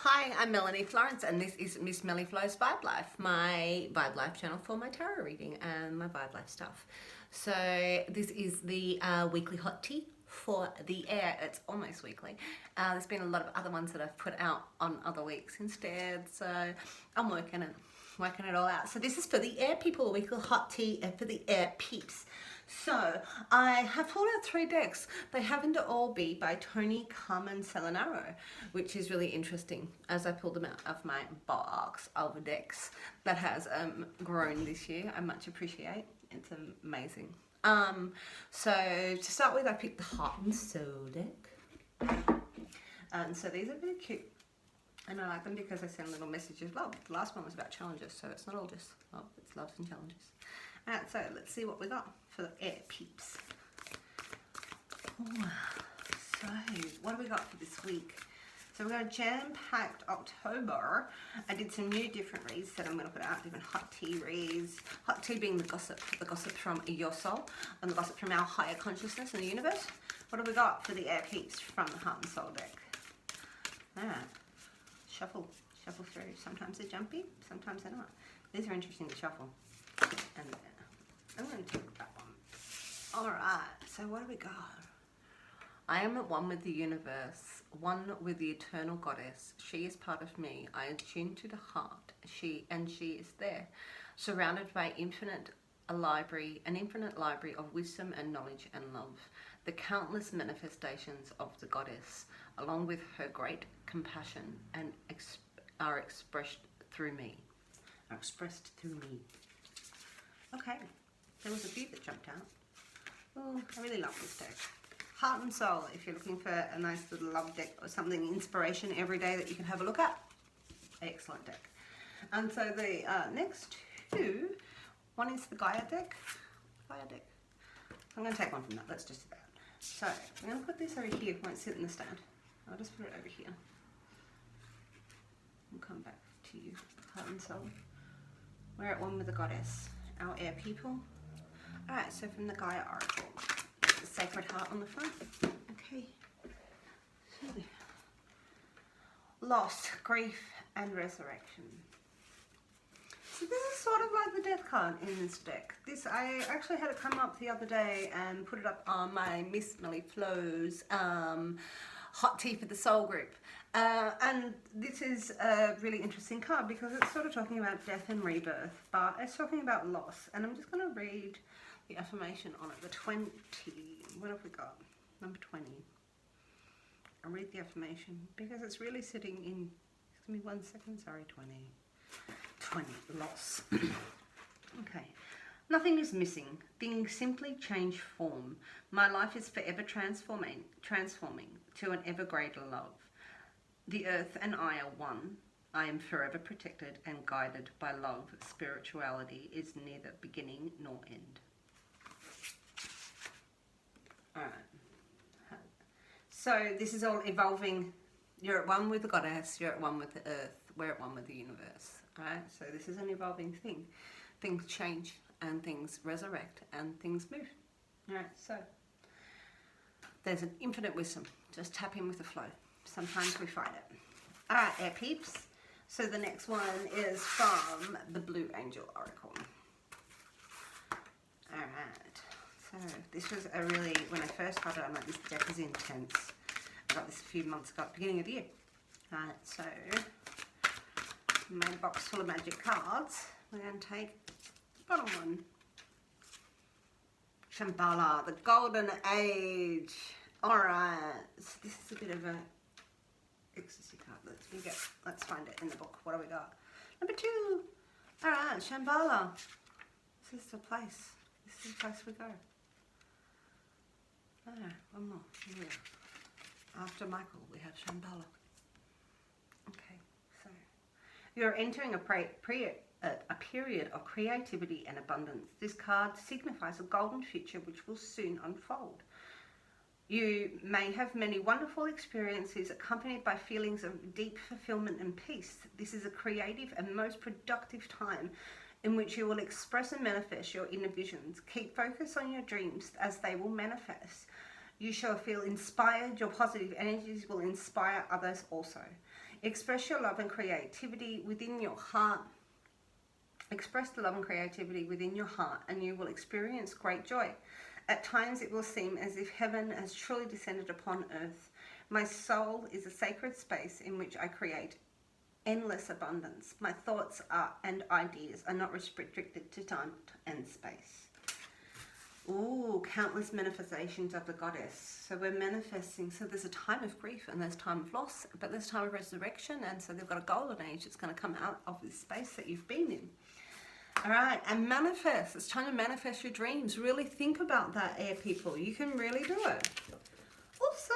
Hi, I'm Melanie Florence, and this is Miss Melly Flows Vibe Life, my Vibe Life channel for my tarot reading and my Vibe Life stuff. So this is the weekly hot tea for the air. It's almost weekly. There's been a lot of other ones that I've put out on other weeks instead, so I'm working it all out. So this is for the air people, a weekly hot tea for the air peeps. So I have pulled out 3 decks. They happen to all be by Tony Carmen Selinaro, which is really interesting as I pulled them out of my box of decks that has grown this year. I much appreciate. It's amazing. So to start with, I picked the Heart and Soul deck. And so these are really cute. And I like them because they send little messages. Well, the last one was about challenges, so it's not all just love, it's loves and challenges. Alright, so let's see what we got for the air peeps. Oh, so, what do we got for this week? So we've got a jam-packed October. I did some new different reads that I'm going to put out, different hot tea reads. Hot tea being the gossip from your soul, and the gossip from our higher consciousness in the universe. What have we got for the air peeps from the Heart and Soul deck? Alright, shuffle through. Sometimes they're jumpy, sometimes they're not. These are interesting to shuffle. And I'm going to take that one. Alright, so what do we got? I am at one with the universe, one with the eternal goddess. She is part of me. I attune to the heart. She is there, surrounded by an infinite library of wisdom and knowledge and love. The countless manifestations of the goddess, along with her great compassion, and are expressed through me. Okay, there was a few that jumped out. Oh, I really love this deck. Heart and Soul, if you're looking for a nice little love deck or something, inspiration every day that you can have a look at. Excellent deck. And so the next two, one is the Gaia deck. I'm going to take one from that. Let's just do that. So I'm going to put this over here. It won't sit in the stand. I'll just put it over here. We'll come back to you, Heart and Soul. We're at one with the goddess, our air people. Alright, so from the Gaia Oracle, the Sacred Heart on the front. Okay. Loss, grief, and resurrection. So this is sort of like the death card in this deck. I actually had it come up the other day and put it up on my Miss Melly Flows hot tea for the soul group. And this is a really interesting card because it's sort of talking about death and rebirth, but it's talking about loss. And I'm just going to read the affirmation on it, the 20. What have we got? Number 20. I'll read the affirmation because it's really sitting in, just give me 1 second, sorry, 20, loss. Okay. Nothing is missing. Things simply change form. My life is forever transforming to an ever greater love. The earth and I are one. I am forever protected and guided by love. Spirituality is neither beginning nor end. Alright. So this is all evolving. You're at one with the goddess, you're at one with the earth, we're at one with the universe. Alright, so this is an evolving thing. Things change and things resurrect and things move. Alright, so there's an infinite wisdom. Just tap in with the flow. Sometimes we fight it. Alright, air peeps. So the next one is from the Blue Angel Oracle. Alright, so this was a really, when I first got it, I'm like, this deck is intense. I got this a few months ago, beginning of the year. Alright, so my box full of magic cards. We're going to take the bottom one. Shambhala, the Golden Age. Alright, so this is a bit of a ecstasy card. Let's find it in the book. What do we got? Number 2. Alright, Shambhala. This is the place. This is the place we go. Ah, one more. Here. After Michael, we have Shambhala. Okay, so you're entering a period of creativity and abundance. This card signifies a golden future which will soon unfold. You may have many wonderful experiences accompanied by feelings of deep fulfillment and peace. This is a creative and most productive time in which you will express and manifest your inner visions. Keep focus on your dreams as they will manifest. You shall feel inspired. Your positive energies will inspire others also. Express your love and creativity within your heart. Express the love and creativity within your heart and you will experience great joy. At times it will seem as if heaven has truly descended upon earth. My soul is a sacred space in which I create endless abundance. My thoughts and ideas are not restricted to time and space. Ooh, countless manifestations of the goddess. So we're manifesting. So there's a time of grief and there's time of loss, but there's time of resurrection. And so they've got a golden age that's going to come out of this space that you've been in. All right, and manifest. It's time to manifest your dreams. Really think about that, air people. You can really do it. Awesome.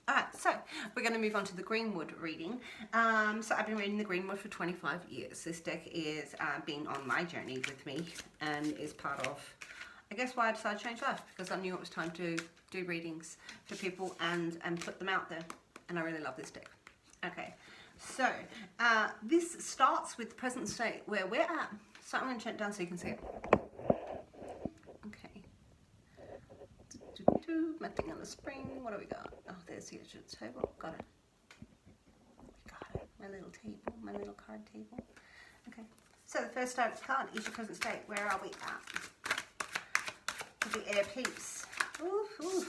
All right, so we're going to move on to the Greenwood reading. So I've been reading the Greenwood for 25 years. This deck is been on my journey with me and is part of, I guess, why I decided to change life, because I knew it was time to do readings for people and put them out there. And I really love this deck. Okay, so this starts with the present state where we're at. So I'm going to turn it down so you can see it. Okay. Matting on the spring. What do we got? Oh, there's the edge of the table. Got it. Got it. My little table. My little card table. Okay. So the first card is your present state. Where are we at? The air peeps. Ooh, ooh.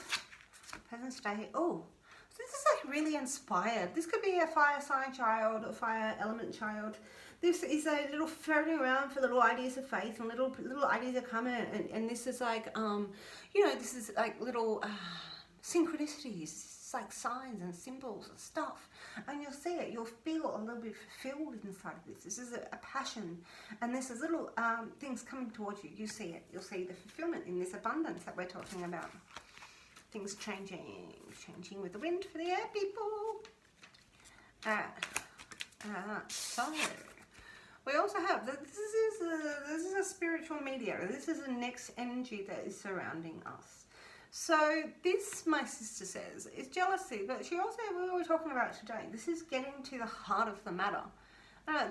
Present state. Oh, so this is like really inspired. This could be a fire sign child, a fire element child. This is a little floating around for little ideas of faith and little ideas are coming. And this is like, you know, this is like little synchronicities. It's like signs and symbols and stuff. And you'll see it. You'll feel a little bit fulfilled inside of this. This is a passion. And this is little things coming towards you. You see it. You'll see the fulfillment in this abundance that we're talking about. Things changing with the wind for the air people. So we also have this is a spiritual media. This is the next energy that is surrounding us. So this, my sister says, is jealousy, but she also, what we're talking about today, this is getting to the heart of the matter.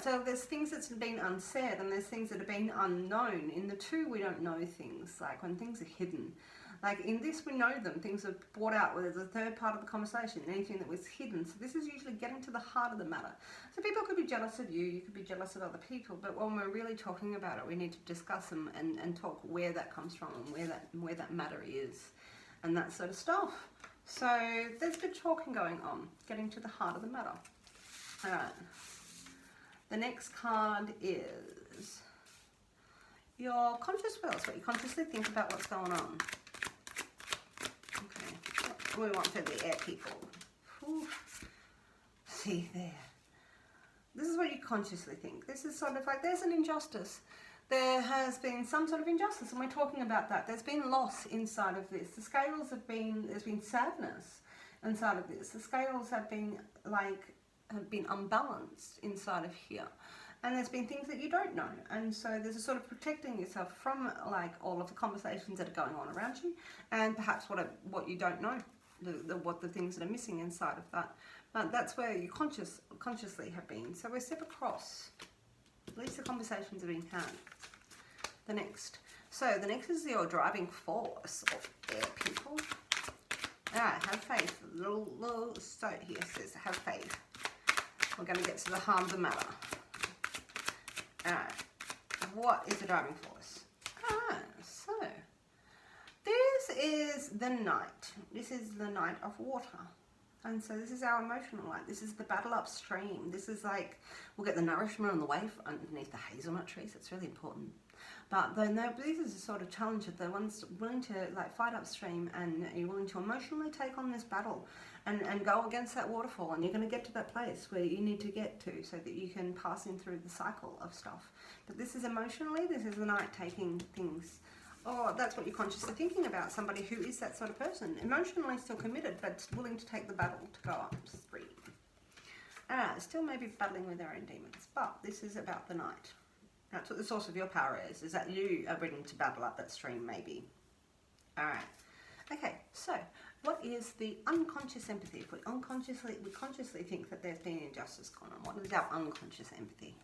So there's things that's been unsaid and there's things that have been unknown. In the two, we don't know things, like when things are hidden. Like in this, we know them. Things are brought out where there's a third part of the conversation, anything that was hidden. So this is usually getting to the heart of the matter. So people could be jealous of you, you could be jealous of other people, but when we're really talking about it, we need to discuss them and talk where that comes from and where that matter is and that sort of stuff. So there's good talking going on, getting to the heart of the matter. All right. The next card is your conscious will. So you consciously think about what's going on. Okay, we want for the air people. Whew. See there. This is what you consciously think. This is sort of like there's an injustice. There has been some sort of injustice, and we're talking about that. There's been loss inside of this. The scales have been, there's been sadness inside of this. The scales have been unbalanced inside of here. And there's been things that you don't know. And so there's a sort of protecting yourself from like all of the conversations that are going on around you and perhaps what you don't know, what the things that are missing inside of that. But that's where you consciously have been. So we step across. At least the conversations are being had. The next is your driving force of air people. Alright, have faith. Little note here says have faith. We're going to get to the heart of the matter. Alright, what is the driving force? So this is the Knight. This is the Knight of Water. And so this is our emotional light. This is the battle upstream. This is like, we'll get the nourishment on the way underneath the hazelnut trees. It's really important. But this is a sort of challenge of the ones willing to like fight upstream and you're willing to emotionally take on this battle and go against that waterfall. And you're going to get to that place where you need to get to so that you can pass in through the cycle of stuff. But this is emotionally, this is the Knight taking things. Oh, that's what you're consciously thinking about, somebody who is that sort of person. Emotionally still committed, but willing to take the battle to go upstream. Still maybe battling with their own demons, but this is about the Knight. That's what the source of your power is that you are willing to battle up that stream, maybe. Alright. Okay, so what is the unconscious empathy? If we consciously think that there's been injustice going on, what is our unconscious empathy?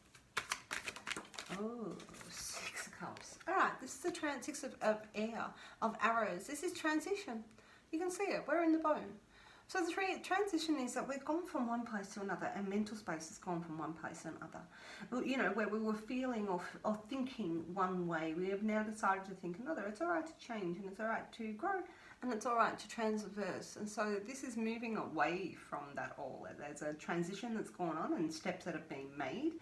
Oh, Six of Cups. Alright, this is the Six of air, of arrows. This is transition. You can see it. We're in the bone. So the transition is that we've gone from one place to another, and mental space has gone from one place to another. Well, you know, where we were feeling or thinking one way, we have now decided to think another. It's all right to change, and it's all right to grow, and it's all right to transverse. And so this is moving away from that all. There's a transition that's gone on and steps that have been made.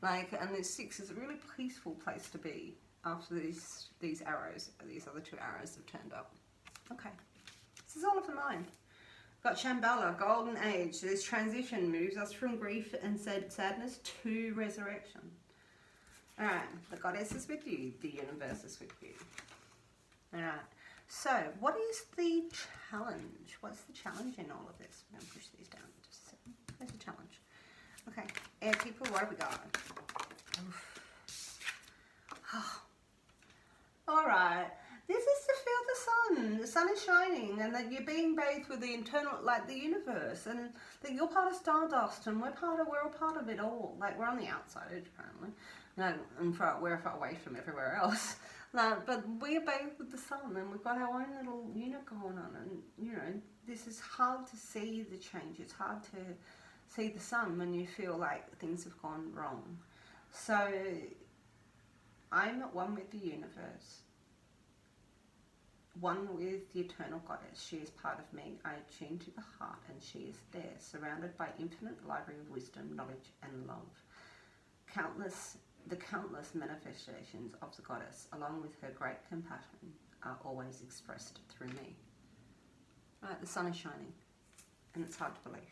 And this 6 is a really peaceful place to be after these arrows, these other 2 arrows have turned up. Okay, this is all of the mind. Got Shambhala, golden age. This transition moves us from grief and sadness to resurrection. All right, the goddess is with you. The universe is with you. All right, so what is the challenge? What's the challenge in all of this? I'm going to push these down just a second. There's the challenge. Okay, air people, what have we got? All right. This is to feel the sun. The sun is shining, and that you're being bathed with the internal, like the universe, and that you're part of Stardust, and we're all part of it all. Like, we're on the outside edge, apparently. No, and we're far away from everywhere else. But we're bathed with the sun, and we've got our own little unit going on, and, you know, this is hard to see the change. It's hard to see the sun when you feel like things have gone wrong. So, I'm at one with the universe. One with the eternal goddess. She is part of me. I attune to the heart, and she is there, surrounded by infinite library of wisdom, knowledge, and love. The countless manifestations of the goddess, along with her great compassion, are always expressed through me. Right, the sun is shining, and it's hard to believe.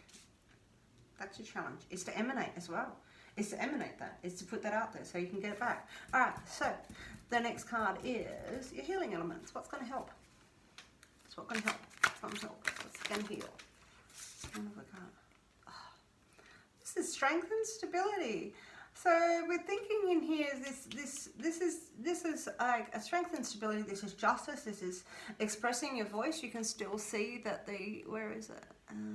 That's your challenge. It's to emanate as well. It's to emanate that. It's to put that out there so you can get it back. All right, so the next card is your healing elements. What's going to help? What's going to help? What's going to help? What's going to heal? This is strength and stability. So we're thinking in here, this is like a strength and stability. This is justice. This is expressing your voice. You can still see that where is it?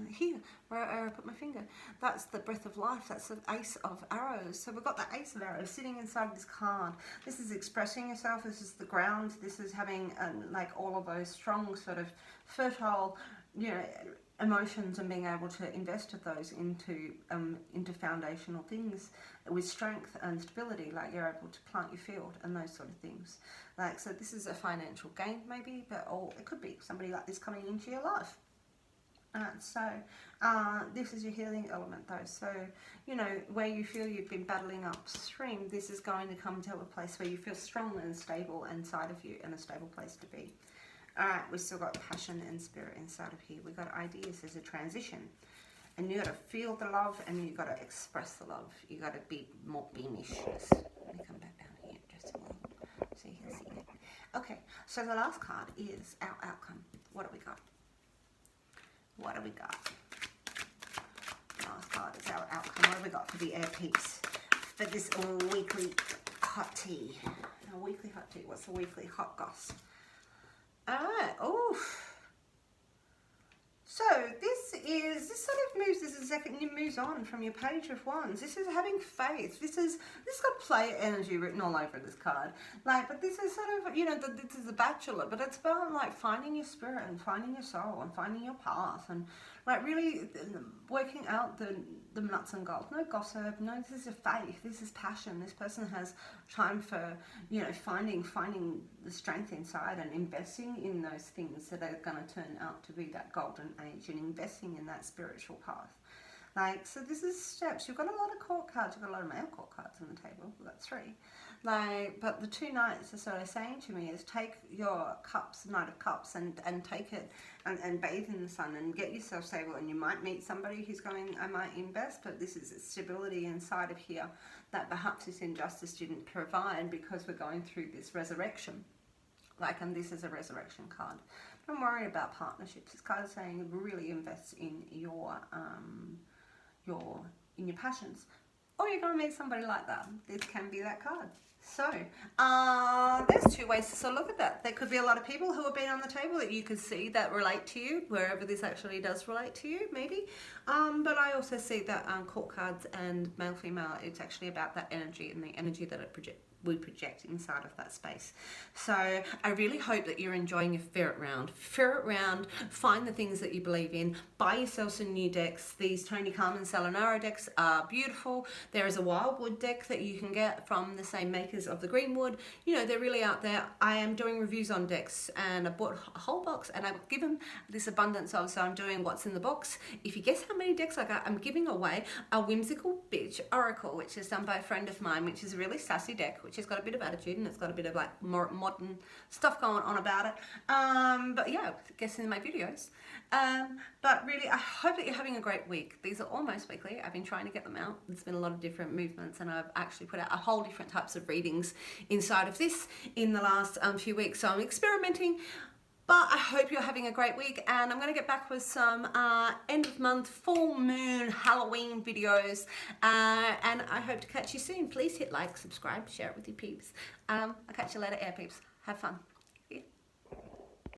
Here, where I put my finger. That's the breath of life. That's the ace of arrows. So we've got the ace of arrows sitting inside this card. This is expressing yourself. This is the ground. This is having like all of those strong sort of fertile, you know, emotions, and being able to invest those into foundational things with strength and stability, like you're able to plant your field and those sort of things. Like, so this is a financial gain maybe, or it could be somebody like this coming into your life. This is your healing element though. So, you know, where you feel you've been battling upstream, this is going to come to a place where you feel strong and stable inside of you, and a stable place to be. Alright, we've still got passion and spirit inside of here. We've got ideas. There's a transition. And you got to feel the love, and you got to express the love. You got to be more beamish. Let me come back down here just a little so you can see it. Okay, so the last card is our outcome. What do we got? What do we got? The last card is our outcome. What do we got for the air piece? For this weekly hot tea. Our weekly hot tea. What's the weekly hot goss? Alright, oof. So this sort of moves as a second, it moves on from your page of wands. This is having faith. This got player energy written all over this card. Like, but this is sort of, you know, this is the Bachelor, but it's about like finding your spirit and finding your soul and finding your path, and like really working out the nuts and bolts. No gossip. No, this is a faith. This is passion. This person has time for, you know, finding the strength inside and investing in those things that are going to turn out to be that golden age, and investing in that spiritual path. Like, so this is steps. You've got a lot of court cards. You've got a lot of male court cards on the table. We've got 3. Like, but the 2 knights are sort of saying to me is take your cups, Knight of Cups, and take it and bathe in the sun and get yourself stable. And you might meet somebody who's going, I might invest, but this is stability inside of here that perhaps this injustice didn't provide, because we're going through this resurrection. Like, and this is a resurrection card. Don't worry about partnerships. This card is saying really invest in your passions. Or you're going to meet somebody like that. This can be that card. So, there's two ways to sort of look at that. There could be a lot of people who have been on the table that you could see that relate to you, wherever this actually does relate to you, maybe. But I also see that court cards and male, female, it's actually about that energy and the energy that we project inside of that space. So I really hope that you're enjoying your ferret round. Ferret round, find the things that you believe in, buy yourself some new decks. These Tony Carmen Salinaro decks are beautiful. There is a Wildwood deck that you can get from the same makers of the Greenwood. You know, they're really out there. I am doing reviews on decks, and I bought a whole box and I've given this abundance of, so I'm doing what's in the box. If you guess how many decks I got, I'm giving away a Whimsical Bitch Oracle, which is done by a friend of mine, which is a really sassy deck, which has got a bit of attitude and it's got a bit of like more modern stuff going on about it. But yeah, guess in my videos. But really, I hope that you're having a great week. These are almost weekly. I've been trying to get them out. There's been a lot of different movements, and I've actually put out a whole different types of readings inside of this in the last few weeks. So I'm experimenting. But I hope you're having a great week, and I'm going to get back with some end of month, full moon, Halloween videos, and I hope to catch you soon. Please hit like, subscribe, share it with your peeps. I'll catch you later, air peeps. Have fun.